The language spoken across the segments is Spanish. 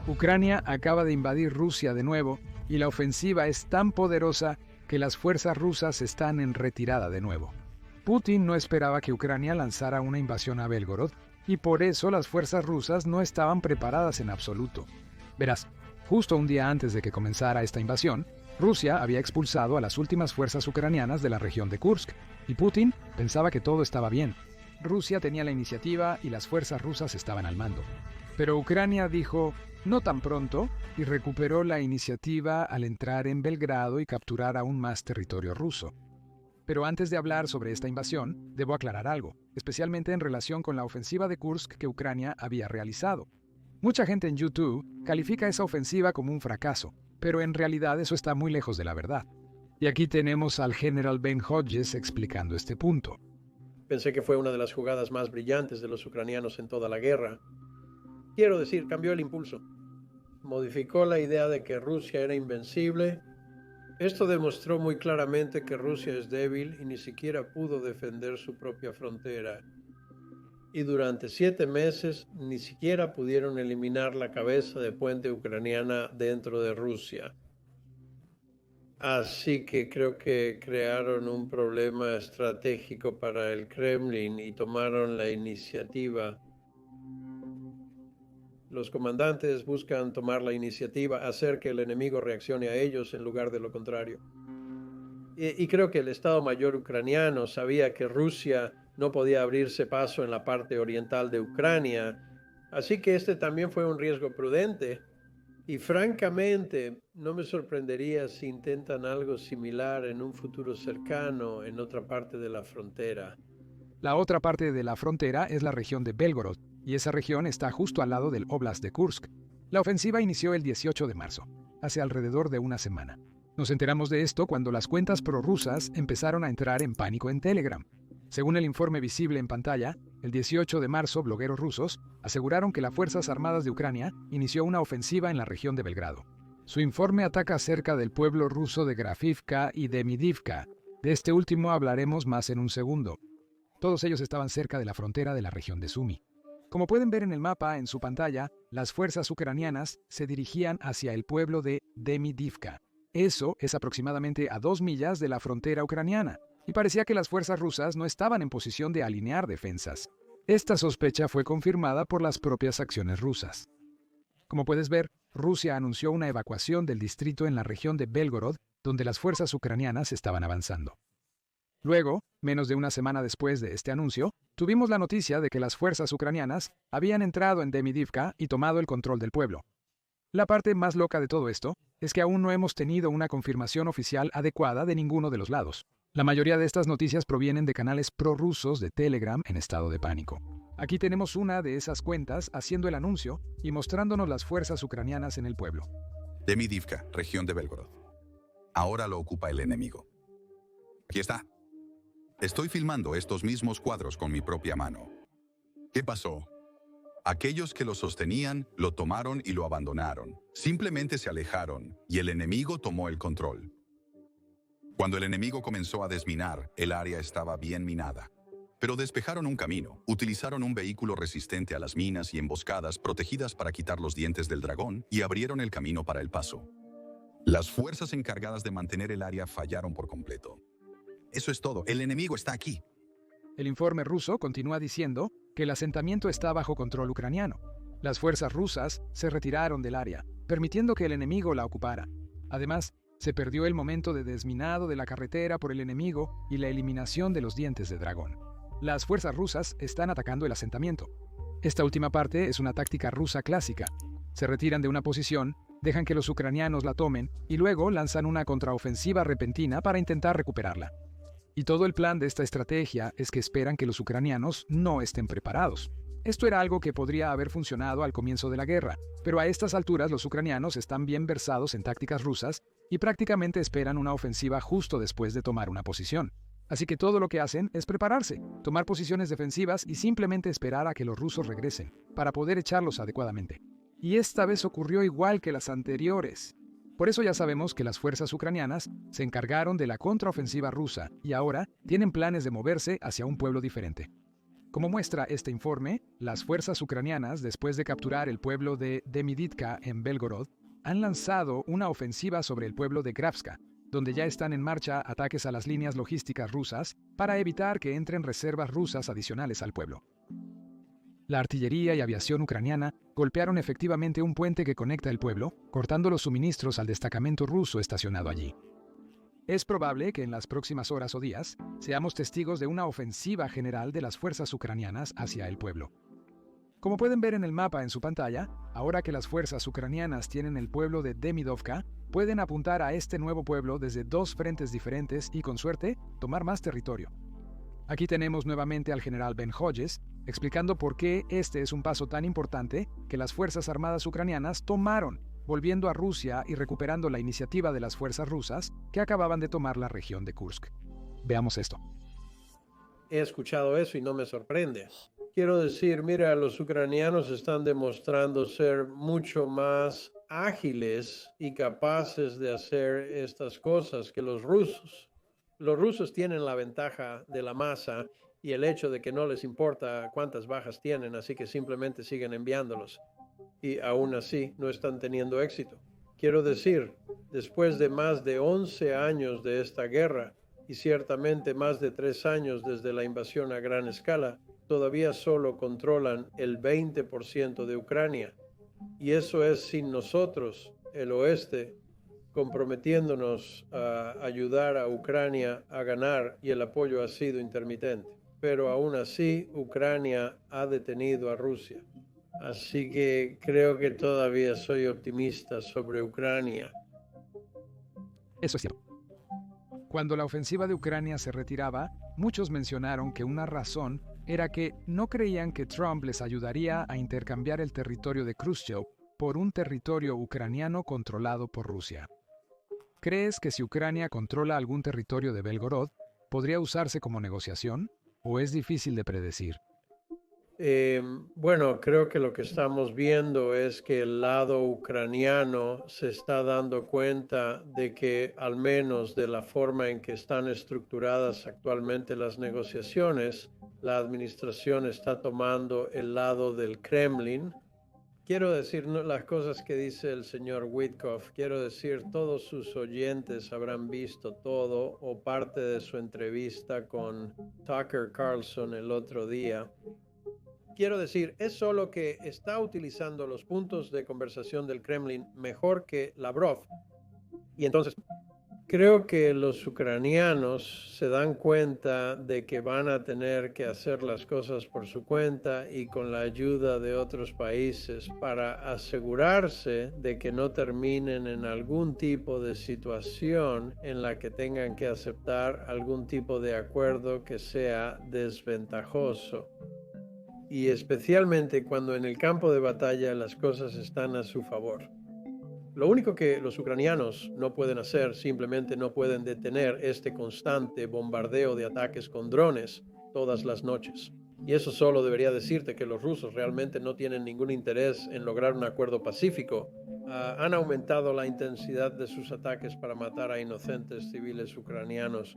Ucrania acaba de invadir Rusia de nuevo y la ofensiva es tan poderosa que las fuerzas rusas están en retirada de nuevo. Putin no esperaba que Ucrania lanzara una invasión a Belgorod y por eso las fuerzas rusas no estaban preparadas en absoluto. Verás, justo un día antes de que comenzara esta invasión, Rusia había expulsado a las últimas fuerzas ucranianas de la región de Kursk y Putin pensaba que todo estaba bien. Rusia tenía la iniciativa y las fuerzas rusas estaban al mando. Pero Ucrania dijo, no tan pronto, y recuperó la iniciativa al entrar en Belgrado y capturar aún más territorio ruso. Pero antes de hablar sobre esta invasión, debo aclarar algo, especialmente en relación con la ofensiva de Kursk que Ucrania había realizado. Mucha gente en YouTube califica esa ofensiva como un fracaso, pero en realidad eso está muy lejos de la verdad. Y aquí tenemos al general Ben Hodges explicando este punto. Pensé que fue una de las jugadas más brillantes de los ucranianos en toda la guerra. Quiero decir, cambió el impulso. Modificó la idea de que Rusia era invencible. Esto demostró muy claramente que Rusia es débil y ni siquiera pudo defender su propia frontera. Y durante 7 meses ni siquiera pudieron eliminar la cabeza de puente ucraniana dentro de Rusia. Así que creo que crearon un problema estratégico para el Kremlin y tomaron la iniciativa. Los comandantes buscan tomar la iniciativa, hacer que el enemigo reaccione a ellos en lugar de lo contrario. Y creo que el Estado Mayor ucraniano sabía que Rusia no podía abrirse paso en la parte oriental de Ucrania, así que este también fue un riesgo prudente. Y francamente, no me sorprendería si intentan algo similar en un futuro cercano en otra parte de la frontera. La otra parte de la frontera es la región de Belgorod, y esa región está justo al lado del Oblast de Kursk. La ofensiva inició el 18 de marzo, hace alrededor de una semana. Nos enteramos de esto cuando las cuentas prorrusas empezaron a entrar en pánico en Telegram. Según el informe visible en pantalla, el 18 de marzo blogueros rusos aseguraron que las Fuerzas Armadas de Ucrania inició una ofensiva en la región de Belgrado. Su informe ataca cerca del pueblo ruso de Grafivka y de Midivka. De este último hablaremos más en un segundo. Todos ellos estaban cerca de la frontera de la región de Sumy. Como pueden ver en el mapa en su pantalla, las fuerzas ucranianas se dirigían hacia el pueblo de Demidivka. Eso es aproximadamente a 2 millas de la frontera ucraniana, y parecía que las fuerzas rusas no estaban en posición de alinear defensas. Esta sospecha fue confirmada por las propias acciones rusas. Como puedes ver, Rusia anunció una evacuación del distrito en la región de Belgorod, donde las fuerzas ucranianas estaban avanzando. Luego, menos de una semana después de este anuncio, tuvimos la noticia de que las fuerzas ucranianas habían entrado en Demidivka y tomado el control del pueblo. La parte más loca de todo esto es que aún no hemos tenido una confirmación oficial adecuada de ninguno de los lados. La mayoría de estas noticias provienen de canales prorrusos de Telegram en estado de pánico. Aquí tenemos una de esas cuentas haciendo el anuncio y mostrándonos las fuerzas ucranianas en el pueblo. Demidivka, región de Belgorod. Ahora lo ocupa el enemigo. Aquí está. Estoy filmando estos mismos cuadros con mi propia mano. ¿Qué pasó? Aquellos que lo sostenían, lo tomaron y lo abandonaron. Simplemente se alejaron y el enemigo tomó el control. Cuando el enemigo comenzó a desminar, el área estaba bien minada. Pero despejaron un camino, utilizaron un vehículo resistente a las minas y emboscadas protegidas para quitar los dientes del dragón y abrieron el camino para el paso. Las fuerzas encargadas de mantener el área fallaron por completo. Eso es todo, el enemigo está aquí. El informe ruso continúa diciendo que el asentamiento está bajo control ucraniano. Las fuerzas rusas se retiraron del área, permitiendo que el enemigo la ocupara. Además, se perdió el momento de desminado de la carretera por el enemigo y la eliminación de los dientes de dragón. Las fuerzas rusas están atacando el asentamiento. Esta última parte es una táctica rusa clásica. Se retiran de una posición, dejan que los ucranianos la tomen y luego lanzan una contraofensiva repentina para intentar recuperarla. Y todo el plan de esta estrategia es que esperan que los ucranianos no estén preparados. Esto era algo que podría haber funcionado al comienzo de la guerra, pero a estas alturas los ucranianos están bien versados en tácticas rusas y prácticamente esperan una ofensiva justo después de tomar una posición. Así que todo lo que hacen es prepararse, tomar posiciones defensivas y simplemente esperar a que los rusos regresen, para poder echarlos adecuadamente. Y esta vez ocurrió igual que las anteriores. Por eso ya sabemos que las fuerzas ucranianas se encargaron de la contraofensiva rusa y ahora tienen planes de moverse hacia un pueblo diferente. Como muestra este informe, las fuerzas ucranianas, después de capturar el pueblo de Demidivka en Belgorod, han lanzado una ofensiva sobre el pueblo de Grafska, donde ya están en marcha ataques a las líneas logísticas rusas para evitar que entren reservas rusas adicionales al pueblo. La artillería y aviación ucraniana golpearon efectivamente un puente que conecta el pueblo, cortando los suministros al destacamento ruso estacionado allí. Es probable que en las próximas horas o días seamos testigos de una ofensiva general de las fuerzas ucranianas hacia el pueblo. Como pueden ver en el mapa en su pantalla, ahora que las fuerzas ucranianas tienen el pueblo de Demidovka, pueden apuntar a este nuevo pueblo desde dos frentes diferentes y, con suerte, tomar más territorio. Aquí tenemos nuevamente al general Ben Hodges, explicando por qué este es un paso tan importante que las Fuerzas Armadas ucranianas tomaron, volviendo a Rusia y recuperando la iniciativa de las fuerzas rusas que acababan de tomar la región de Kursk. Veamos esto. He escuchado eso y no me sorprende. Quiero decir, mira, los ucranianos están demostrando ser mucho más ágiles y capaces de hacer estas cosas que los rusos. Los rusos tienen la ventaja de la masa y el hecho de que no les importa cuántas bajas tienen, así que simplemente siguen enviándolos. Y aún así no están teniendo éxito. Quiero decir, después de más de 11 años de esta guerra y ciertamente más de 3 años desde la invasión a gran escala, todavía solo controlan el 20% de Ucrania. Y eso es sin nosotros, el oeste, comprometiéndonos a ayudar a Ucrania a ganar, y el apoyo ha sido intermitente. Pero aún así, Ucrania ha detenido a Rusia. Así que creo que todavía soy optimista sobre Ucrania. Eso es cierto. Cuando la ofensiva de Ucrania se retiraba, muchos mencionaron que una razón era que no creían que Trump les ayudaría a intercambiar el territorio de Khrushchev por un territorio ucraniano controlado por Rusia. ¿Crees que si Ucrania controla algún territorio de Belgorod, podría usarse como negociación? ¿O es difícil de predecir? Bueno, creo que lo que estamos viendo es que el lado ucraniano se está dando cuenta de que, al menos de la forma en que están estructuradas actualmente las negociaciones, la administración está tomando el lado del Kremlin. Quiero decir, no, las cosas que dice el señor Witkoff, quiero decir, todos sus oyentes habrán visto todo o parte de su entrevista con Tucker Carlson el otro día. Quiero decir, es solo que está utilizando los puntos de conversación del Kremlin mejor que Lavrov. Y entonces, creo que los ucranianos se dan cuenta de que van a tener que hacer las cosas por su cuenta y con la ayuda de otros países para asegurarse de que no terminen en algún tipo de situación en la que tengan que aceptar algún tipo de acuerdo que sea desventajoso. Y especialmente cuando en el campo de batalla las cosas están a su favor. Lo único que los ucranianos no pueden hacer, simplemente no pueden detener este constante bombardeo de ataques con drones todas las noches. Y eso solo debería decirte que los rusos realmente no tienen ningún interés en lograr un acuerdo pacífico. Han aumentado la intensidad de sus ataques para matar a inocentes civiles ucranianos.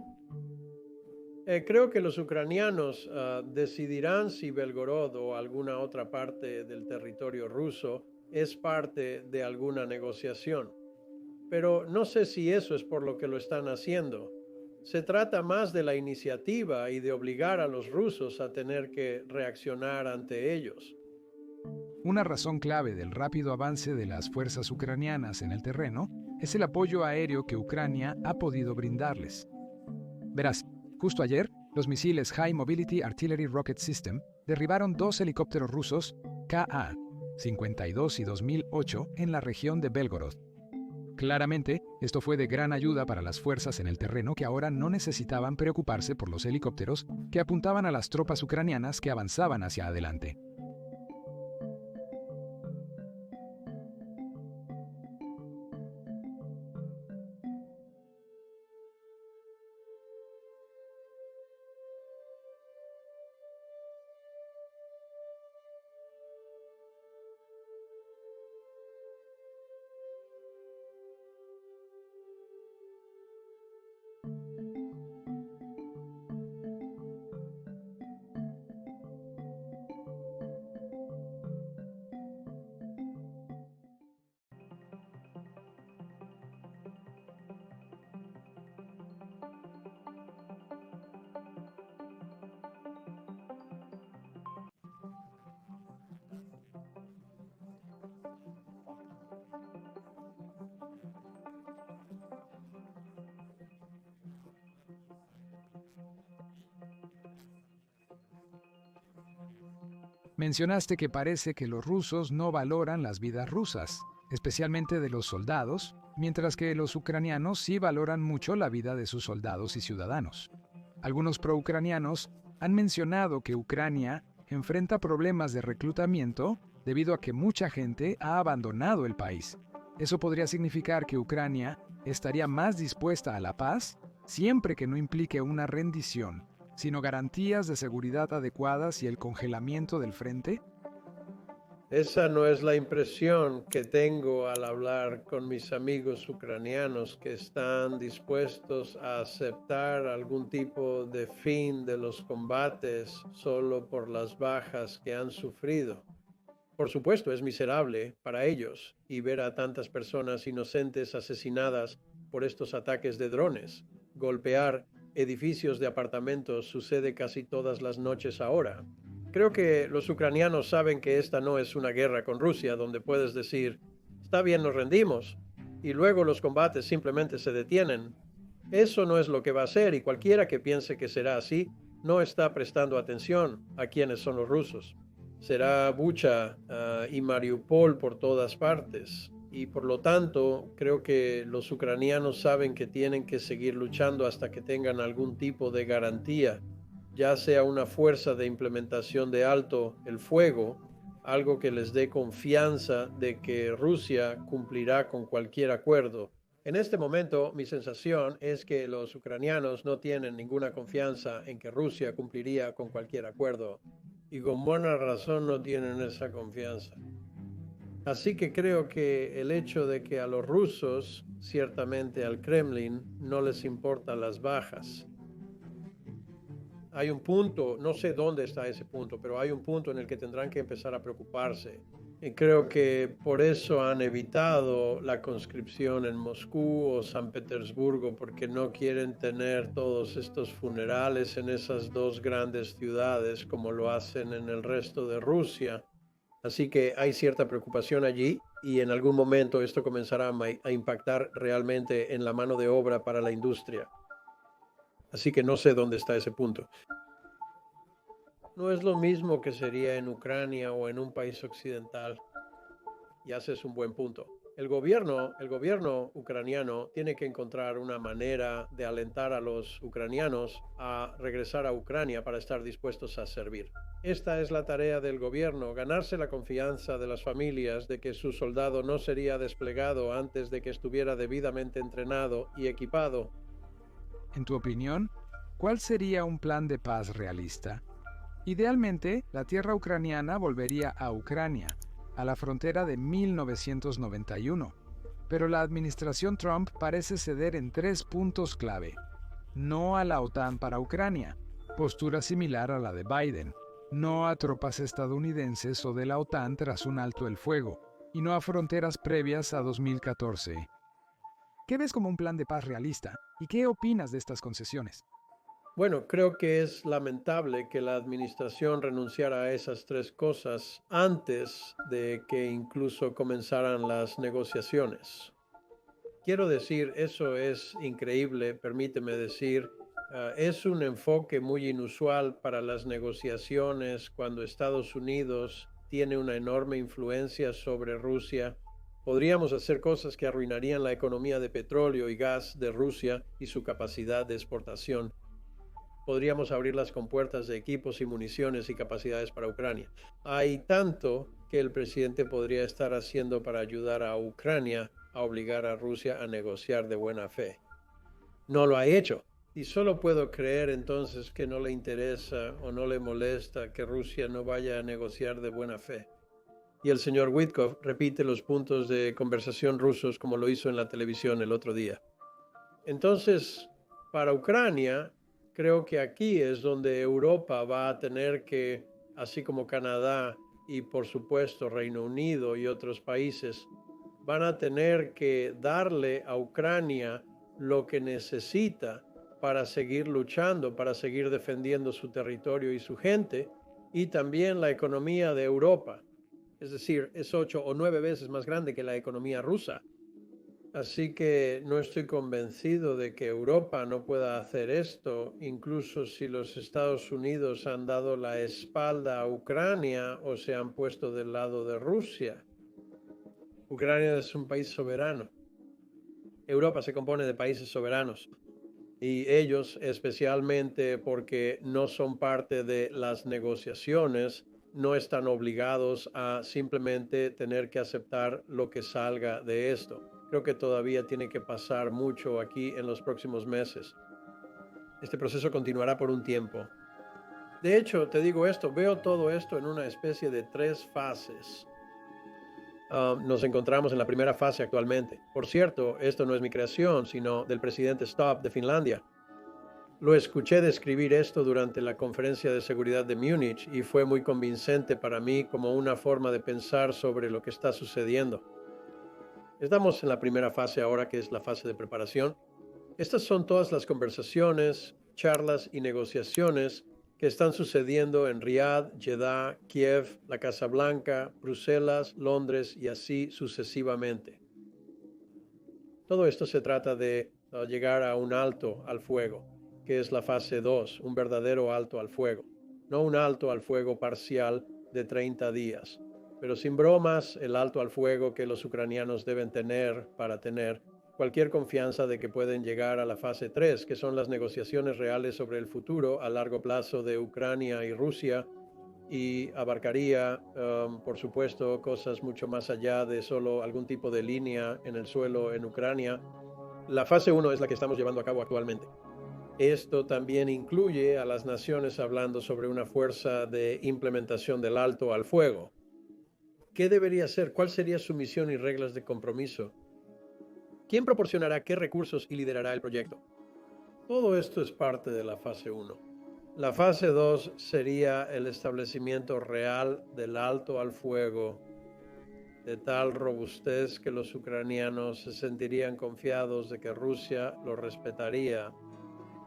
Creo que los ucranianos decidirán si Belgorod o alguna otra parte del territorio ruso es parte de alguna negociación. Pero no sé si eso es por lo que lo están haciendo. Se trata más de la iniciativa y de obligar a los rusos a tener que reaccionar ante ellos. Una razón clave del rápido avance de las fuerzas ucranianas en el terreno es el apoyo aéreo que Ucrania ha podido brindarles. Verás, justo ayer, los misiles High Mobility Artillery Rocket System derribaron 2 helicópteros rusos Ka-52 y 2008 en la región de Belgorod. Claramente, esto fue de gran ayuda para las fuerzas en el terreno que ahora no necesitaban preocuparse por los helicópteros que apuntaban a las tropas ucranianas que avanzaban hacia adelante. Mencionaste que parece que los rusos no valoran las vidas rusas, especialmente de los soldados, mientras que los ucranianos sí valoran mucho la vida de sus soldados y ciudadanos. Algunos pro-ucranianos han mencionado que Ucrania enfrenta problemas de reclutamiento debido a que mucha gente ha abandonado el país. Eso podría significar que Ucrania estaría más dispuesta a la paz siempre que no implique una rendición, sino garantías de seguridad adecuadas y el congelamiento del frente. Esa no es la impresión que tengo al hablar con mis amigos ucranianos que están dispuestos a aceptar algún tipo de fin de los combates solo por las bajas que han sufrido. Por supuesto, es miserable para ellos y ver a tantas personas inocentes asesinadas por estos ataques de drones. Golpear edificios de apartamentos sucede casi todas las noches ahora. Creo que los ucranianos saben que esta no es una guerra con Rusia donde puedes decir, está bien, nos rendimos, y luego los combates simplemente se detienen. Eso no es lo que va a ser y cualquiera que piense que será así no está prestando atención a quiénes son los rusos. Será Bucha y Mariupol por todas partes. Y por lo tanto, creo que los ucranianos saben que tienen que seguir luchando hasta que tengan algún tipo de garantía, ya sea una fuerza de implementación de alto el fuego, algo que les dé confianza de que Rusia cumplirá con cualquier acuerdo. En este momento, mi sensación es que los ucranianos no tienen ninguna confianza en que Rusia cumpliría con cualquier acuerdo. Y con buena razón no tienen esa confianza. Así que creo que el hecho de que a los rusos, ciertamente al Kremlin, no les importan las bajas. Hay un punto, no sé dónde está ese punto, pero hay un punto en el que tendrán que empezar a preocuparse. Y creo que por eso han evitado la conscripción en Moscú o San Petersburgo, porque no quieren tener todos estos funerales en esas dos grandes ciudades como lo hacen en el resto de Rusia. Así que hay cierta preocupación allí y en algún momento esto comenzará a impactar realmente en la mano de obra para la industria. Así que no sé dónde está ese punto. No es lo mismo que sería en Ucrania o en un país occidental. Y haces un buen punto. El gobierno ucraniano tiene que encontrar una manera de alentar a los ucranianos a regresar a Ucrania para estar dispuestos a servir. Esta es la tarea del gobierno, ganarse la confianza de las familias de que su soldado no sería desplegado antes de que estuviera debidamente entrenado y equipado. En tu opinión, ¿cuál sería un plan de paz realista? Idealmente, la tierra ucraniana volvería a Ucrania, a la frontera de 1991, pero la administración Trump parece ceder en 3 puntos clave. No a la OTAN para Ucrania, postura similar a la de Biden. No a tropas estadounidenses o de la OTAN tras un alto el fuego, y no a fronteras previas a 2014. ¿Qué ves como un plan de paz realista? ¿Y qué opinas de estas concesiones? Bueno, creo que es lamentable que la administración renunciara a esas 3 cosas antes de que incluso comenzaran las negociaciones. Quiero decir, eso es increíble, permíteme decir, es un enfoque muy inusual para las negociaciones cuando Estados Unidos tiene una enorme influencia sobre Rusia. Podríamos hacer cosas que arruinarían la economía de petróleo y gas de Rusia y su capacidad de exportación. Podríamos abrir las compuertas de equipos y municiones y capacidades para Ucrania. Hay tanto que el presidente podría estar haciendo para ayudar a Ucrania a obligar a Rusia a negociar de buena fe. No lo ha hecho. Y solo puedo creer entonces que no le interesa o no le molesta que Rusia no vaya a negociar de buena fe. Y el señor Witkoff repite los puntos de conversación rusos como lo hizo en la televisión el otro día. Entonces, para Ucrania, creo que aquí es donde Europa va a tener que, así como Canadá y por supuesto Reino Unido y otros países, van a tener que darle a Ucrania lo que necesita para seguir luchando, para seguir defendiendo su territorio y su gente, y también la economía de Europa. Es decir, es 8 o 9 veces más grande que la economía rusa. Así que no estoy convencido de que Europa no pueda hacer esto, incluso si los Estados Unidos han dado la espalda a Ucrania o se han puesto del lado de Rusia. Ucrania es un país soberano. Europa se compone de países soberanos y ellos, especialmente porque no son parte de las negociaciones, no están obligados a simplemente tener que aceptar lo que salga de esto. Creo que todavía tiene que pasar mucho aquí en los próximos meses. Este proceso continuará por un tiempo. De hecho, te digo esto, veo todo esto en una especie de 3 fases. Nos encontramos en la primera fase actualmente. Por cierto, esto no es mi creación, sino del presidente Stubb de Finlandia. Lo escuché describir esto durante la conferencia de seguridad de Múnich y fue muy convincente para mí como una forma de pensar sobre lo que está sucediendo. Estamos en la primera fase ahora, que es la fase de preparación. Estas son todas las conversaciones, charlas y negociaciones que están sucediendo en Riad, Jeddah, Kiev, la Casa Blanca, Bruselas, Londres y así sucesivamente. Todo esto se trata de llegar a un alto al fuego, que es la fase 2, un verdadero alto al fuego, no un alto al fuego parcial de 30 días, pero sin bromas, el alto al fuego que los ucranianos deben tener para tener cualquier confianza de que pueden llegar a la fase 3, que son las negociaciones reales sobre el futuro a largo plazo de Ucrania y Rusia, y abarcaría, por supuesto, cosas mucho más allá de solo algún tipo de línea en el suelo en Ucrania. La fase 1 es la que estamos llevando a cabo actualmente. Esto también incluye a las naciones hablando sobre una fuerza de implementación del alto al fuego. ¿Qué debería ser? ¿Cuál sería su misión y reglas de compromiso? ¿Quién proporcionará qué recursos y liderará el proyecto? Todo esto es parte de la fase 1. La fase 2 sería el establecimiento real del alto al fuego, de tal robustez que los ucranianos se sentirían confiados de que Rusia lo respetaría.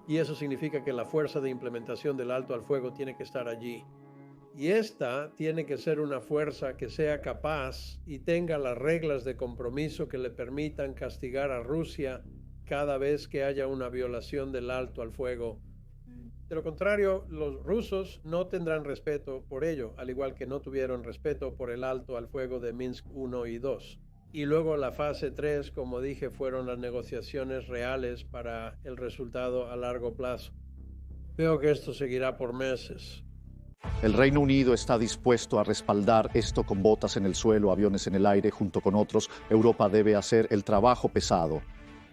Y eso significa que la fuerza de implementación del alto al fuego tiene que estar allí. Y esta tiene que ser una fuerza que sea capaz y tenga las reglas de compromiso que le permitan castigar a Rusia cada vez que haya una violación del alto al fuego. De lo contrario, los rusos no tendrán respeto por ello, al igual que no tuvieron respeto por el alto al fuego de Minsk 1 y 2. Y luego la fase 3, como dije, fueron las negociaciones reales para el resultado a largo plazo. Veo que esto seguirá por meses. El Reino Unido está dispuesto a respaldar esto con botas en el suelo, aviones en el aire, junto con otros. Europa debe hacer el trabajo pesado.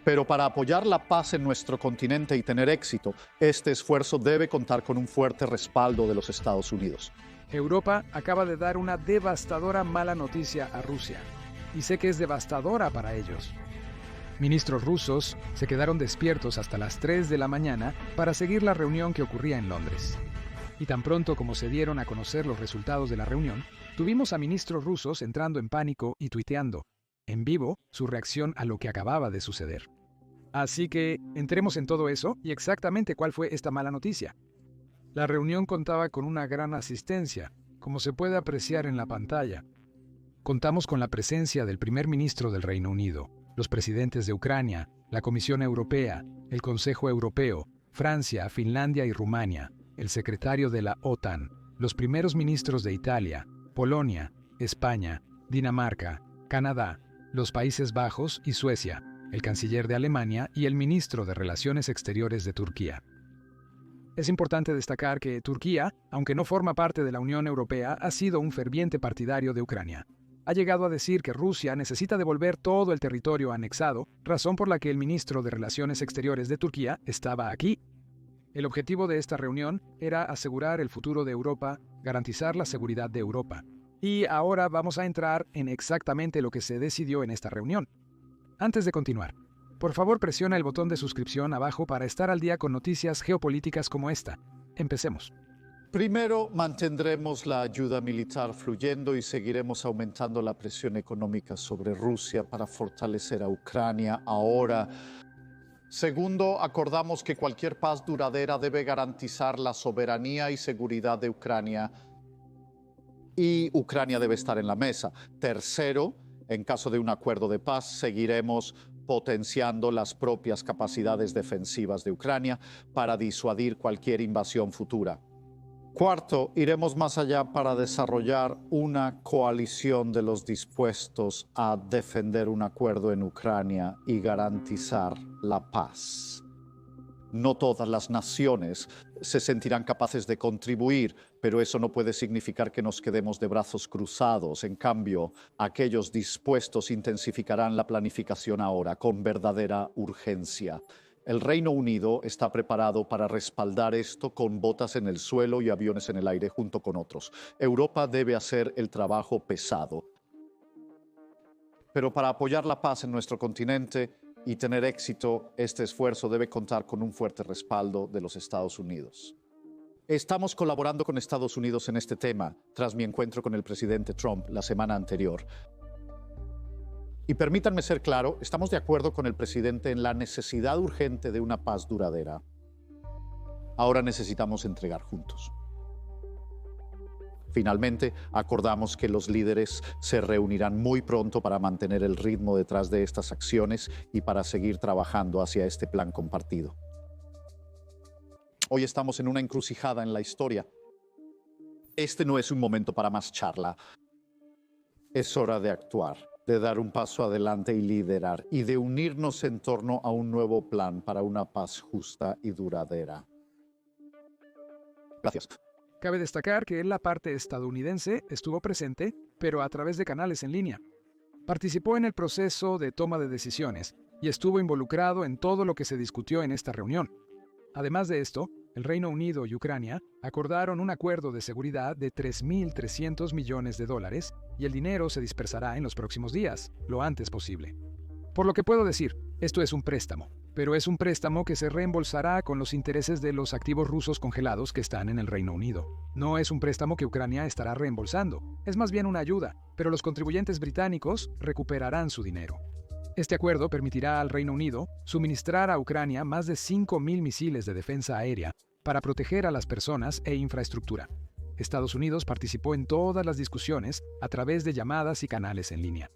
Pero para apoyar la paz en nuestro continente y tener éxito, este esfuerzo debe contar con un fuerte respaldo de los Estados Unidos. Europa acaba de dar una devastadora mala noticia a Rusia, y sé que es devastadora para ellos. Ministros rusos se quedaron despiertos hasta las 3 de la mañana para seguir la reunión que ocurría en Londres. Y tan pronto como se dieron a conocer los resultados de la reunión, tuvimos a ministros rusos entrando en pánico y tuiteando, en vivo, su reacción a lo que acababa de suceder. Así que entremos en todo eso y exactamente cuál fue esta mala noticia. La reunión contaba con una gran asistencia, como se puede apreciar en la pantalla. Contamos con la presencia del primer ministro del Reino Unido, los presidentes de Ucrania, la Comisión Europea, el Consejo Europeo, Francia, Finlandia y Rumania, el secretario de la OTAN, los primeros ministros de Italia, Polonia, España, Dinamarca, Canadá, los Países Bajos y Suecia, el canciller de Alemania y el ministro de Relaciones Exteriores de Turquía. Es importante destacar que Turquía, aunque no forma parte de la Unión Europea, ha sido un ferviente partidario de Ucrania. Ha llegado a decir que Rusia necesita devolver todo el territorio anexado, razón por la que el ministro de Relaciones Exteriores de Turquía estaba aquí. El objetivo de esta reunión era asegurar el futuro de Europa, garantizar la seguridad de Europa. Y ahora vamos a entrar en exactamente lo que se decidió en esta reunión. Antes de continuar, por favor presiona el botón de suscripción abajo para estar al día con noticias geopolíticas como esta. Empecemos. Primero, mantendremos la ayuda militar fluyendo y seguiremos aumentando la presión económica sobre Rusia para fortalecer a Ucrania ahora. Segundo, acordamos que cualquier paz duradera debe garantizar la soberanía y seguridad de Ucrania y Ucrania debe estar en la mesa. Tercero, en caso de un acuerdo de paz, seguiremos potenciando las propias capacidades defensivas de Ucrania para disuadir cualquier invasión futura. Cuarto, iremos más allá para desarrollar una coalición de los dispuestos a defender un acuerdo en Ucrania y garantizar la paz. No todas las naciones se sentirán capaces de contribuir, pero eso no puede significar que nos quedemos de brazos cruzados. En cambio, aquellos dispuestos intensificarán la planificación ahora, con verdadera urgencia. El Reino Unido está preparado para respaldar esto con botas en el suelo y aviones en el aire junto con otros. Europa debe hacer el trabajo pesado. Pero para apoyar la paz en nuestro continente y tener éxito, este esfuerzo debe contar con un fuerte respaldo de los Estados Unidos. Estamos colaborando con Estados Unidos en este tema tras mi encuentro con el presidente Trump la semana anterior. Y permítanme ser claro, estamos de acuerdo con el presidente en la necesidad urgente de una paz duradera. Ahora necesitamos entregar juntos. Finalmente, acordamos que los líderes se reunirán muy pronto para mantener el ritmo detrás de estas acciones y para seguir trabajando hacia este plan compartido. Hoy estamos en una encrucijada en la historia. Este no es un momento para más charla. Es hora de actuar, de dar un paso adelante y liderar, y de unirnos en torno a un nuevo plan para una paz justa y duradera. Gracias. Cabe destacar que la parte estadounidense estuvo presente, pero a través de canales en línea. Participó en el proceso de toma de decisiones y estuvo involucrado en todo lo que se discutió en esta reunión. Además de esto, el Reino Unido y Ucrania acordaron un acuerdo de seguridad de $3.300 millones y el dinero se dispersará en los próximos días, lo antes posible. Por lo que puedo decir, esto es un préstamo, pero es un préstamo que se reembolsará con los intereses de los activos rusos congelados que están en el Reino Unido. No es un préstamo que Ucrania estará reembolsando, es más bien una ayuda, pero los contribuyentes británicos recuperarán su dinero. Este acuerdo permitirá al Reino Unido suministrar a Ucrania más de 5.000 misiles de defensa aérea para proteger a las personas e infraestructura. Estados Unidos participó en todas las discusiones a través de llamadas y canales en línea.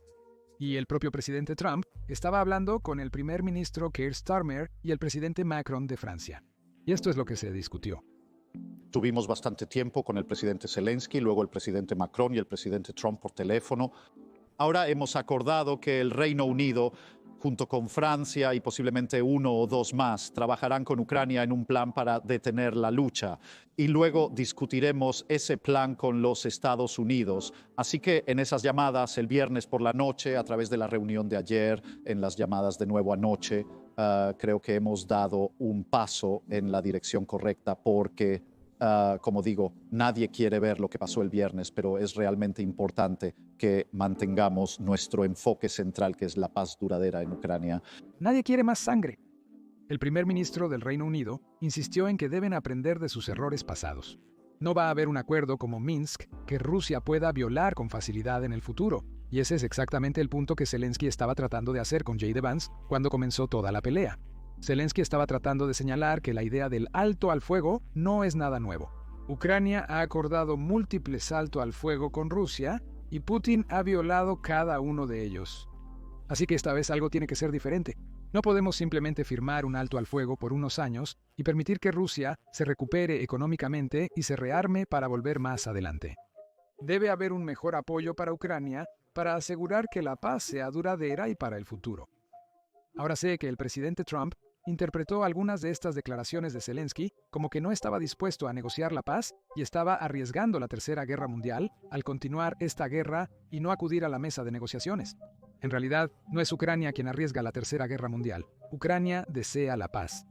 Y el propio presidente Trump estaba hablando con el primer ministro Keir Starmer y el presidente Macron de Francia. Y esto es lo que se discutió. Tuvimos bastante tiempo con el presidente Zelensky, luego el presidente Macron y el presidente Trump por teléfono. Ahora hemos acordado que el Reino Unido, junto con Francia y posiblemente uno o dos más, trabajarán con Ucrania en un plan para detener la lucha. Y luego discutiremos ese plan con los Estados Unidos. Así que en esas llamadas el viernes por la noche, a través de la reunión de ayer, en las llamadas de nuevo anoche, creo que hemos dado un paso en la dirección correcta porque, como digo, nadie quiere ver lo que pasó el viernes, pero es realmente importante que mantengamos nuestro enfoque central, que es la paz duradera en Ucrania. Nadie quiere más sangre. El primer ministro del Reino Unido insistió en que deben aprender de sus errores pasados. No va a haber un acuerdo como Minsk que Rusia pueda violar con facilidad en el futuro, y ese es exactamente el punto que Zelensky estaba tratando de hacer con J.D. Vance cuando comenzó toda la pelea. Zelensky estaba tratando de señalar que la idea del alto al fuego no es nada nuevo. Ucrania ha acordado múltiples alto al fuego con Rusia y Putin ha violado cada uno de ellos. Así que esta vez algo tiene que ser diferente. No podemos simplemente firmar un alto al fuego por unos años y permitir que Rusia se recupere económicamente y se rearme para volver más adelante. Debe haber un mejor apoyo para Ucrania para asegurar que la paz sea duradera y para el futuro. Ahora sé que el presidente Trump interpretó algunas de estas declaraciones de Zelensky como que no estaba dispuesto a negociar la paz y estaba arriesgando la Tercera Guerra Mundial al continuar esta guerra y no acudir a la mesa de negociaciones. En realidad, no es Ucrania quien arriesga la Tercera Guerra Mundial. Ucrania desea la paz.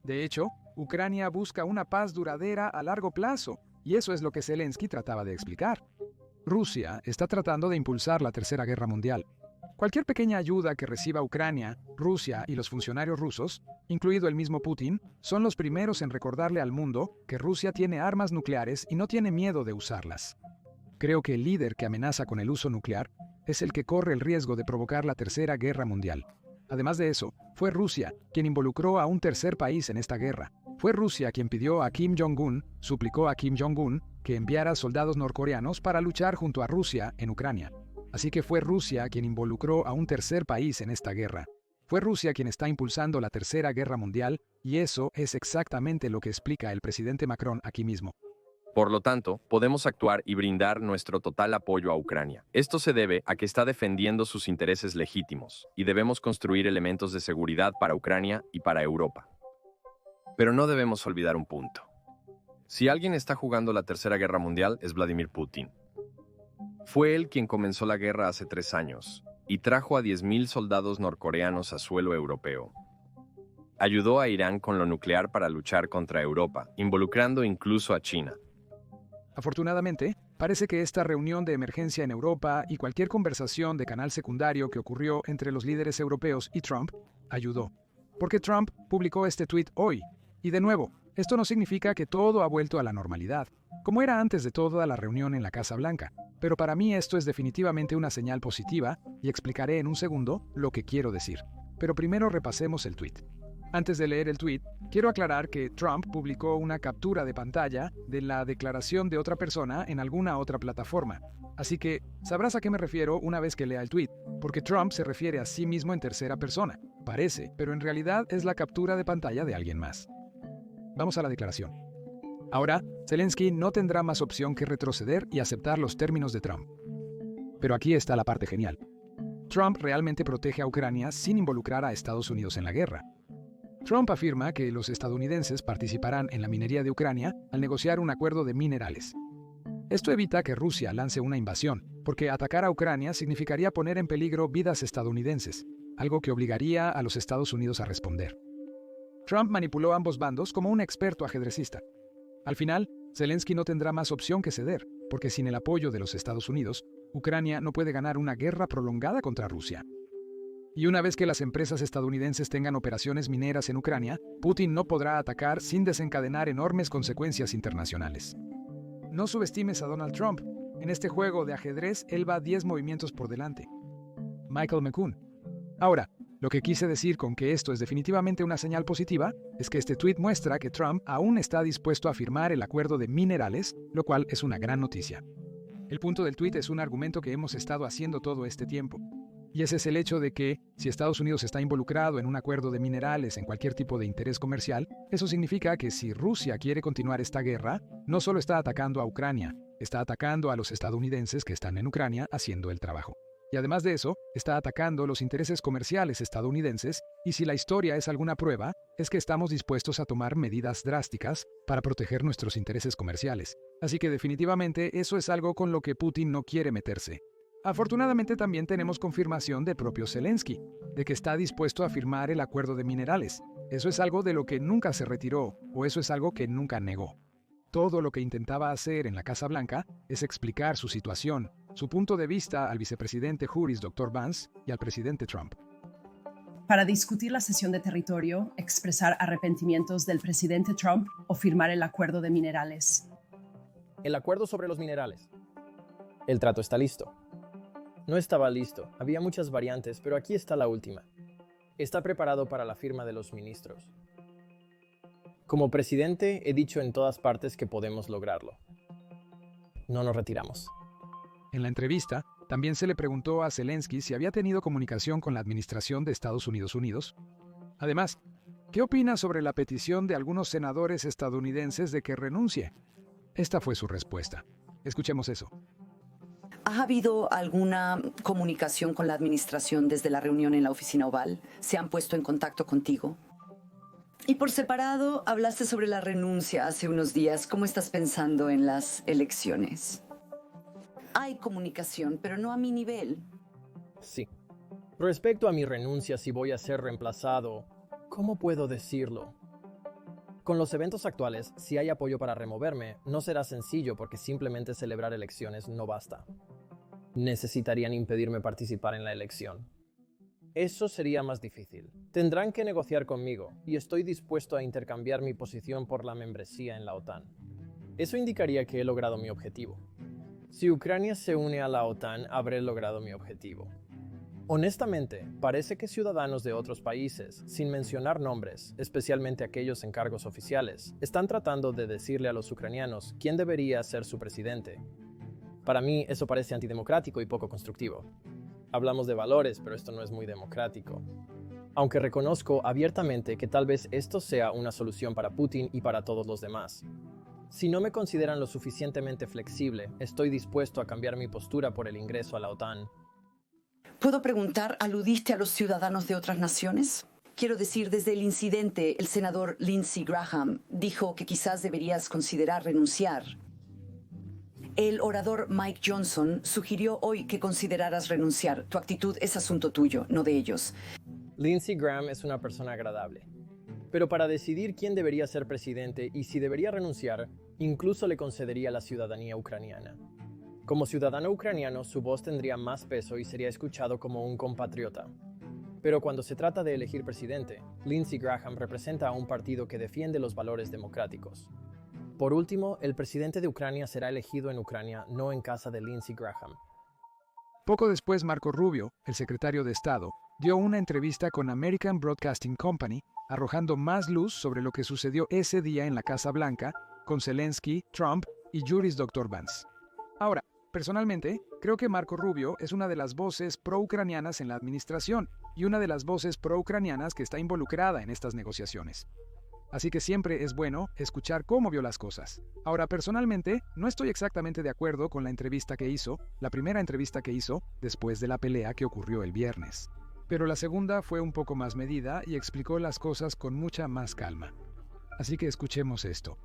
De hecho, Ucrania busca una paz duradera a largo plazo, y eso es lo que Zelensky trataba de explicar. Rusia está tratando de impulsar la Tercera Guerra Mundial. Cualquier pequeña ayuda que reciba Ucrania, Rusia y los funcionarios rusos, incluido el mismo Putin, son los primeros en recordarle al mundo que Rusia tiene armas nucleares y no tiene miedo de usarlas. Creo que el líder que amenaza con el uso nuclear es el que corre el riesgo de provocar la Tercera Guerra Mundial. Además de eso, fue Rusia quien involucró a un tercer país en esta guerra. Fue Rusia quien pidió a Kim Jong-un, suplicó a Kim Jong-un que enviara soldados norcoreanos para luchar junto a Rusia en Ucrania. Así que fue Rusia quien involucró a un tercer país en esta guerra. Fue Rusia quien está impulsando la Tercera Guerra Mundial, y eso es exactamente lo que explica el presidente Macron aquí mismo. Por lo tanto, podemos actuar y brindar nuestro total apoyo a Ucrania. Esto se debe a que está defendiendo sus intereses legítimos, y debemos construir elementos de seguridad para Ucrania y para Europa. Pero no debemos olvidar un punto. Si alguien está jugando la Tercera Guerra Mundial, es Vladimir Putin. Fue él quien comenzó la guerra hace 3 años, y trajo a 10.000 soldados norcoreanos a suelo europeo. Ayudó a Irán con lo nuclear para luchar contra Europa, involucrando incluso a China. Afortunadamente, parece que esta reunión de emergencia en Europa y cualquier conversación de canal secundario que ocurrió entre los líderes europeos y Trump ayudó. Porque Trump publicó este tuit hoy. Y de nuevo, esto no significa que todo ha vuelto a la normalidad, como era antes de toda la reunión en la Casa Blanca. Pero para mí esto es definitivamente una señal positiva y explicaré en un segundo lo que quiero decir. Pero primero repasemos el tuit. Antes de leer el tuit, quiero aclarar que Trump publicó una captura de pantalla de la declaración de otra persona en alguna otra plataforma. Así que sabrás a qué me refiero una vez que lea el tuit, porque Trump se refiere a sí mismo en tercera persona. Parece, pero en realidad es la captura de pantalla de alguien más. Vamos a la declaración. Ahora, Zelensky no tendrá más opción que retroceder y aceptar los términos de Trump. Pero aquí está la parte genial. Trump realmente protege a Ucrania sin involucrar a Estados Unidos en la guerra. Trump afirma que los estadounidenses participarán en la minería de Ucrania al negociar un acuerdo de minerales. Esto evita que Rusia lance una invasión, porque atacar a Ucrania significaría poner en peligro vidas estadounidenses, algo que obligaría a los Estados Unidos a responder. Trump manipuló ambos bandos como un experto ajedrecista. Al final, Zelensky no tendrá más opción que ceder, porque sin el apoyo de los Estados Unidos, Ucrania no puede ganar una guerra prolongada contra Rusia. Y una vez que las empresas estadounidenses tengan operaciones mineras en Ucrania, Putin no podrá atacar sin desencadenar enormes consecuencias internacionales. No subestimes a Donald Trump. En este juego de ajedrez, él va 10 movimientos por delante. Michael McCune. Ahora, lo que quise decir con que esto es definitivamente una señal positiva es que este tuit muestra que Trump aún está dispuesto a firmar el acuerdo de minerales, lo cual es una gran noticia. El punto del tuit es un argumento que hemos estado haciendo todo este tiempo. Y ese es el hecho de que, si Estados Unidos está involucrado en un acuerdo de minerales en cualquier tipo de interés comercial, eso significa que si Rusia quiere continuar esta guerra, no solo está atacando a Ucrania, está atacando a los estadounidenses que están en Ucrania haciendo el trabajo. Y además de eso, está atacando los intereses comerciales estadounidenses, y si la historia es alguna prueba, es que estamos dispuestos a tomar medidas drásticas para proteger nuestros intereses comerciales. Así que definitivamente eso es algo con lo que Putin no quiere meterse. Afortunadamente también tenemos confirmación del propio Zelensky, de que está dispuesto a firmar el acuerdo de minerales. Eso es algo de lo que nunca se retiró, o eso es algo que nunca negó. Todo lo que intentaba hacer en la Casa Blanca es explicar su situación, su punto de vista al vicepresidente Juris Dr. Vance y al presidente Trump. Para discutir la cesión de territorio, expresar arrepentimientos del presidente Trump o firmar el acuerdo de minerales. El acuerdo sobre los minerales. El trato está listo. No estaba listo, había muchas variantes, pero aquí está la última. Está preparado para la firma de los ministros. Como presidente, he dicho en todas partes que podemos lograrlo. No nos retiramos. En la entrevista, también se le preguntó a Zelensky si había tenido comunicación con la administración de Estados Unidos. Además, ¿qué opina sobre la petición de algunos senadores estadounidenses de que renuncie? Esta fue su respuesta. Escuchemos eso. ¿Ha habido alguna comunicación con la administración desde la reunión en la oficina oval? ¿Se han puesto en contacto contigo? Y por separado, hablaste sobre la renuncia hace unos días. ¿Cómo estás pensando en las elecciones? Hay comunicación, pero no a mi nivel. Sí. Respecto a mi renuncia, si voy a ser reemplazado, ¿cómo puedo decirlo? Con los eventos actuales, si hay apoyo para removerme, no será sencillo porque simplemente celebrar elecciones no basta. Necesitarían impedirme participar en la elección. Eso sería más difícil. Tendrán que negociar conmigo y estoy dispuesto a intercambiar mi posición por la membresía en la OTAN. Eso indicaría que he logrado mi objetivo. Si Ucrania se une a la OTAN, habré logrado mi objetivo. Honestamente, parece que ciudadanos de otros países, sin mencionar nombres, especialmente aquellos en cargos oficiales, están tratando de decirle a los ucranianos quién debería ser su presidente. Para mí, eso parece antidemocrático y poco constructivo. Hablamos de valores, pero esto no es muy democrático. aunque reconozco abiertamente que tal vez esto sea una solución para Putin y para todos los demás. Si no me consideran lo suficientemente flexible, estoy dispuesto a cambiar mi postura por el ingreso a la OTAN. ¿Puedo preguntar, aludiste a los ciudadanos de otras naciones? Quiero decir, desde el incidente, el senador Lindsey Graham dijo que quizás deberías considerar renunciar. El orador Mike Johnson sugirió hoy que consideraras renunciar. Tu actitud es asunto tuyo, no de ellos. Lindsey Graham es una persona agradable. Pero para decidir quién debería ser presidente y si debería renunciar, incluso le concedería la ciudadanía ucraniana. Como ciudadano ucraniano, su voz tendría más peso y sería escuchado como un compatriota. Pero cuando se trata de elegir presidente, Lindsey Graham representa a un partido que defiende los valores democráticos. Por último, el presidente de Ucrania será elegido en Ucrania, no en casa de Lindsey Graham. Poco después, Marco Rubio, el secretario de Estado, dio una entrevista con American Broadcasting Company, arrojando más luz sobre lo que sucedió ese día en la Casa Blanca con Zelensky, Trump y Juris Dr. Vance. Ahora, personalmente, creo que Marco Rubio es una de las voces pro-ucranianas en la administración y una de las voces pro-ucranianas que está involucrada en estas negociaciones. Así que siempre es bueno escuchar cómo vio las cosas. Ahora, personalmente, no estoy exactamente de acuerdo con la entrevista que hizo, la primera entrevista que hizo después de la pelea que ocurrió el viernes. Pero la segunda fue un poco más medida y explicó las cosas con mucha más calma. Así que escuchemos esto.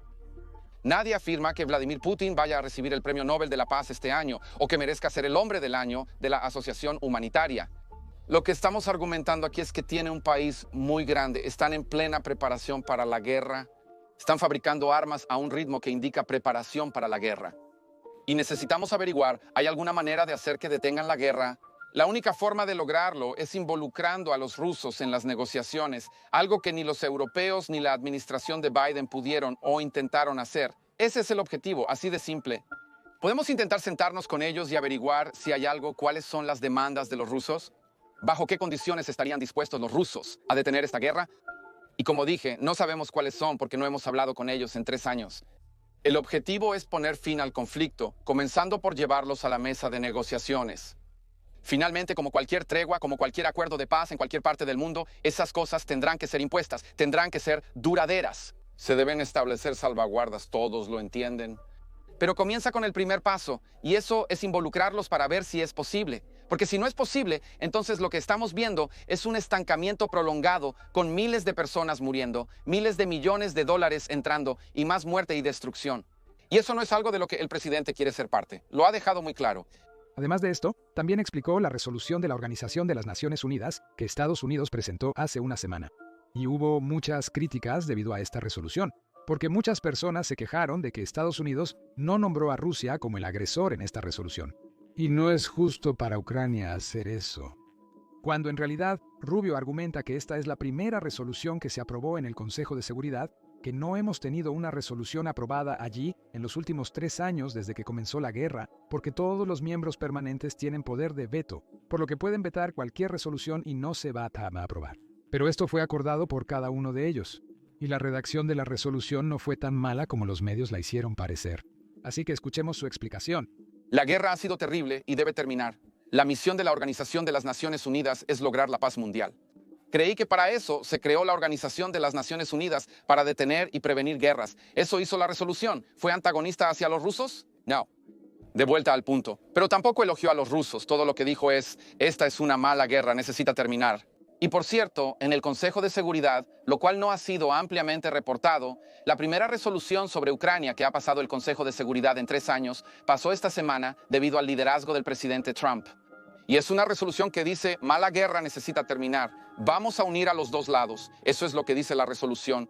Nadie afirma que Vladimir Putin vaya a recibir el Premio Nobel de la Paz este año o que merezca ser el hombre del año de la Asociación Humanitaria. Lo que estamos argumentando aquí es que tiene un país muy grande, están en plena preparación para la guerra, están fabricando armas a un ritmo que indica preparación para la guerra. Y necesitamos averiguar, ¿hay alguna manera de hacer que detengan la guerra? La única forma de lograrlo es involucrando a los rusos en las negociaciones, algo que ni los europeos ni la administración de Biden pudieron o intentaron hacer. Ese es el objetivo, así de simple. ¿Podemos intentar sentarnos con ellos y averiguar si hay algo, cuáles son las demandas de los rusos? ¿Bajo qué condiciones estarían dispuestos los rusos a detener esta guerra? Y como dije, no sabemos cuáles son porque no hemos hablado con ellos en 3 años. El objetivo es poner fin al conflicto, comenzando por llevarlos a la mesa de negociaciones. Finalmente, como cualquier tregua, como cualquier acuerdo de paz en cualquier parte del mundo, esas cosas tendrán que ser impuestas, tendrán que ser duraderas. Se deben establecer salvaguardas, todos lo entienden. Pero comienza con el primer paso, y eso es involucrarlos para ver si es posible. Porque si no es posible, entonces lo que estamos viendo es un estancamiento prolongado con miles de personas muriendo, miles de millones de dólares entrando y más muerte y destrucción. Y eso no es algo de lo que el presidente quiere ser parte. Lo ha dejado muy claro. Además de esto, también explicó la resolución de la Organización de las Naciones Unidas que Estados Unidos presentó hace una semana. Y hubo muchas críticas debido a esta resolución, porque muchas personas se quejaron de que Estados Unidos no nombró a Rusia como el agresor en esta resolución. Y no es justo para Ucrania hacer eso. Cuando en realidad Rubio argumenta que esta es la primera resolución que se aprobó en el Consejo de Seguridad, que no hemos tenido una resolución aprobada allí en los últimos 3 años desde que comenzó la guerra, porque todos los miembros permanentes tienen poder de veto, por lo que pueden vetar cualquier resolución y no se va a aprobar. Pero esto fue acordado por cada uno de ellos, y la redacción de la resolución no fue tan mala como los medios la hicieron parecer. Así que escuchemos su explicación. La guerra ha sido terrible y debe terminar. La misión de la Organización de las Naciones Unidas es lograr la paz mundial. Creí que para eso se creó la Organización de las Naciones Unidas, para detener y prevenir guerras. ¿Eso hizo la resolución? ¿Fue antagonista hacia los rusos? No. De vuelta al punto. Pero tampoco elogió a los rusos. Todo lo que dijo es, esta es una mala guerra, necesita terminar. Y por cierto, en el Consejo de Seguridad, lo cual no ha sido ampliamente reportado, la primera resolución sobre Ucrania que ha pasado el Consejo de Seguridad en 3 años pasó esta semana debido al liderazgo del presidente Trump. Y es una resolución que dice, mala guerra necesita terminar. Vamos a unir a los 2 lados. Eso es lo que dice la resolución.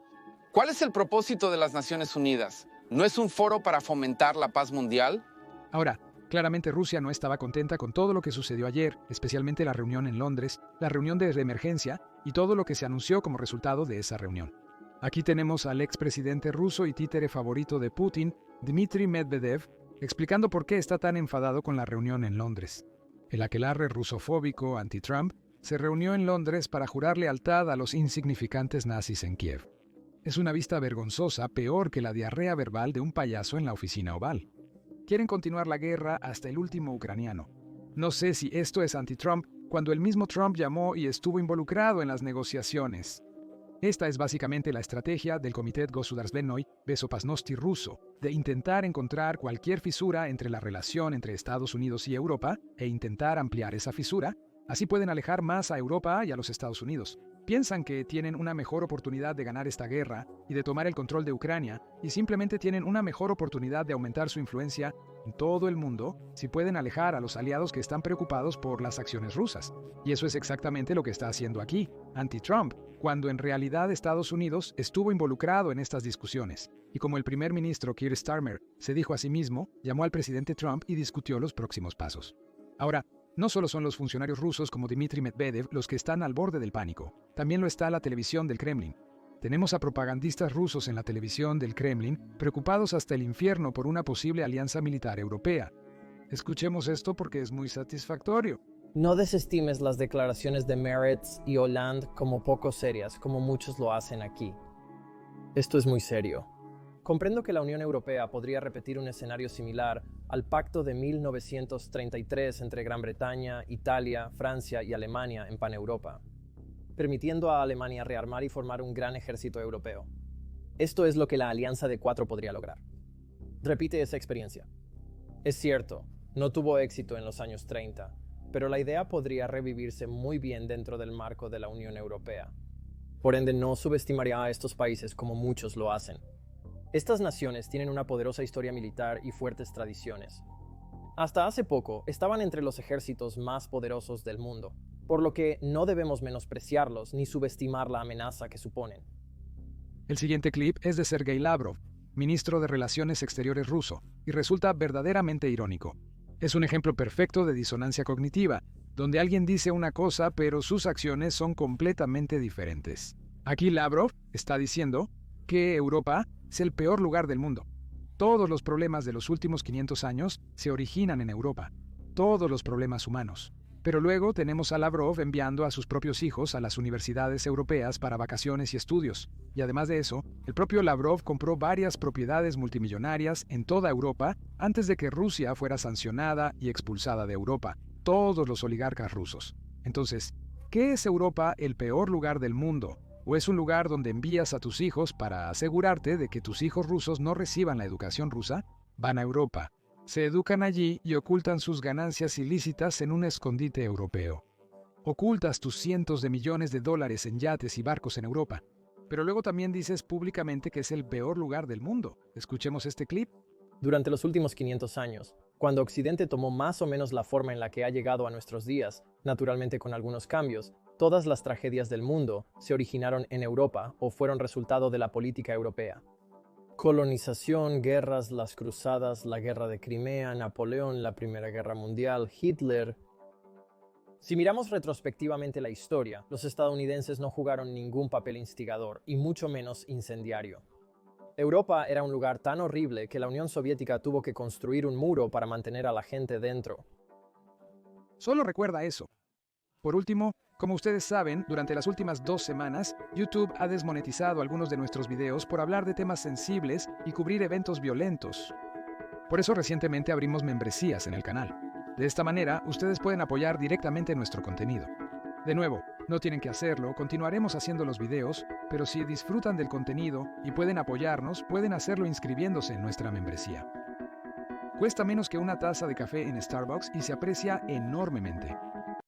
¿Cuál es el propósito de las Naciones Unidas? ¿No es un foro para fomentar la paz mundial? Ahora, claramente Rusia no estaba contenta con todo lo que sucedió ayer, especialmente la reunión en Londres, la reunión de emergencia y todo lo que se anunció como resultado de esa reunión. Aquí tenemos al expresidente ruso y títere favorito de Putin, Dmitry Medvedev, explicando por qué está tan enfadado con la reunión en Londres. El aquelarre rusofóbico anti-Trump se reunió en Londres para jurar lealtad a los insignificantes nazis en Kiev. Es una vista vergonzosa, peor que la diarrea verbal de un payaso en la oficina oval. Quieren continuar la guerra hasta el último ucraniano. No sé si esto es anti-Trump cuando el mismo Trump llamó y estuvo involucrado en las negociaciones. Esta es básicamente la estrategia del Komitet Gosudarstvennoy Bezopasnosti ruso, de intentar encontrar cualquier fisura entre la relación entre Estados Unidos y Europa e intentar ampliar esa fisura. Así pueden alejar más a Europa y a los Estados Unidos. Piensan que tienen una mejor oportunidad de ganar esta guerra y de tomar el control de Ucrania, y simplemente tienen una mejor oportunidad de aumentar su influencia en todo el mundo si pueden alejar a los aliados que están preocupados por las acciones rusas. Y eso es exactamente lo que está haciendo aquí, anti-Trump, cuando en realidad Estados Unidos estuvo involucrado en estas discusiones. Y como el primer ministro Keir Starmer se dijo a sí mismo, llamó al presidente Trump y discutió los próximos pasos. Ahora, no solo son los funcionarios rusos como Dmitry Medvedev los que están al borde del pánico, también lo está la televisión del Kremlin. Tenemos a propagandistas rusos en la televisión del Kremlin preocupados hasta el infierno por una posible alianza militar europea. Escuchemos esto porque es muy satisfactorio. No desestimes las declaraciones de Meretz y Hollande como poco serias, como muchos lo hacen aquí. Esto es muy serio. Comprendo que la Unión Europea podría repetir un escenario similar al pacto de 1933 entre Gran Bretaña, Italia, Francia y Alemania en Paneuropa, permitiendo a Alemania rearmar y formar un gran ejército europeo. Esto es lo que la Alianza de Cuatro podría lograr. Repite esa experiencia. Es cierto, no tuvo éxito en los años 30, pero la idea podría revivirse muy bien dentro del marco de la Unión Europea. Por ende, no subestimaría a estos países como muchos lo hacen. Estas naciones tienen una poderosa historia militar y fuertes tradiciones. Hasta hace poco estaban entre los ejércitos más poderosos del mundo, por lo que no debemos menospreciarlos ni subestimar la amenaza que suponen. El siguiente clip es de Sergei Lavrov, ministro de Relaciones Exteriores ruso, y resulta verdaderamente irónico. Es un ejemplo perfecto de disonancia cognitiva, donde alguien dice una cosa pero sus acciones son completamente diferentes. Aquí Lavrov está diciendo que Europa es el peor lugar del mundo. Todos los problemas de los últimos 500 años se originan en Europa. Todos los problemas humanos. Pero luego tenemos a Lavrov enviando a sus propios hijos a las universidades europeas para vacaciones y estudios. Y además de eso, el propio Lavrov compró varias propiedades multimillonarias en toda Europa antes de que Rusia fuera sancionada y expulsada de Europa. Todos los oligarcas rusos. Entonces, ¿qué es Europa el peor lugar del mundo? ¿O es un lugar donde envías a tus hijos para asegurarte de que tus hijos rusos no reciban la educación rusa? Van a Europa, se educan allí y ocultan sus ganancias ilícitas en un escondite europeo. Ocultas tus cientos de millones de dólares en yates y barcos en Europa. Pero luego también dices públicamente que es el peor lugar del mundo. Escuchemos este clip. Durante los últimos 500 años, cuando Occidente tomó más o menos la forma en la que ha llegado a nuestros días, naturalmente con algunos cambios, todas las tragedias del mundo se originaron en Europa o fueron resultado de la política europea. Colonización, guerras, las cruzadas, la guerra de Crimea, Napoleón, la Primera Guerra Mundial, Hitler. Si miramos retrospectivamente la historia, los estadounidenses no jugaron ningún papel instigador y mucho menos incendiario. Europa era un lugar tan horrible que la Unión Soviética tuvo que construir un muro para mantener a la gente dentro. Solo recuerda eso. Por último, como ustedes saben, durante las últimas 2 semanas, YouTube ha desmonetizado algunos de nuestros videos por hablar de temas sensibles y cubrir eventos violentos. Por eso recientemente abrimos membresías en el canal. De esta manera, ustedes pueden apoyar directamente nuestro contenido. De nuevo, no tienen que hacerlo, continuaremos haciendo los videos, pero si disfrutan del contenido y pueden apoyarnos, pueden hacerlo inscribiéndose en nuestra membresía. Cuesta menos que una taza de café en Starbucks y se aprecia enormemente.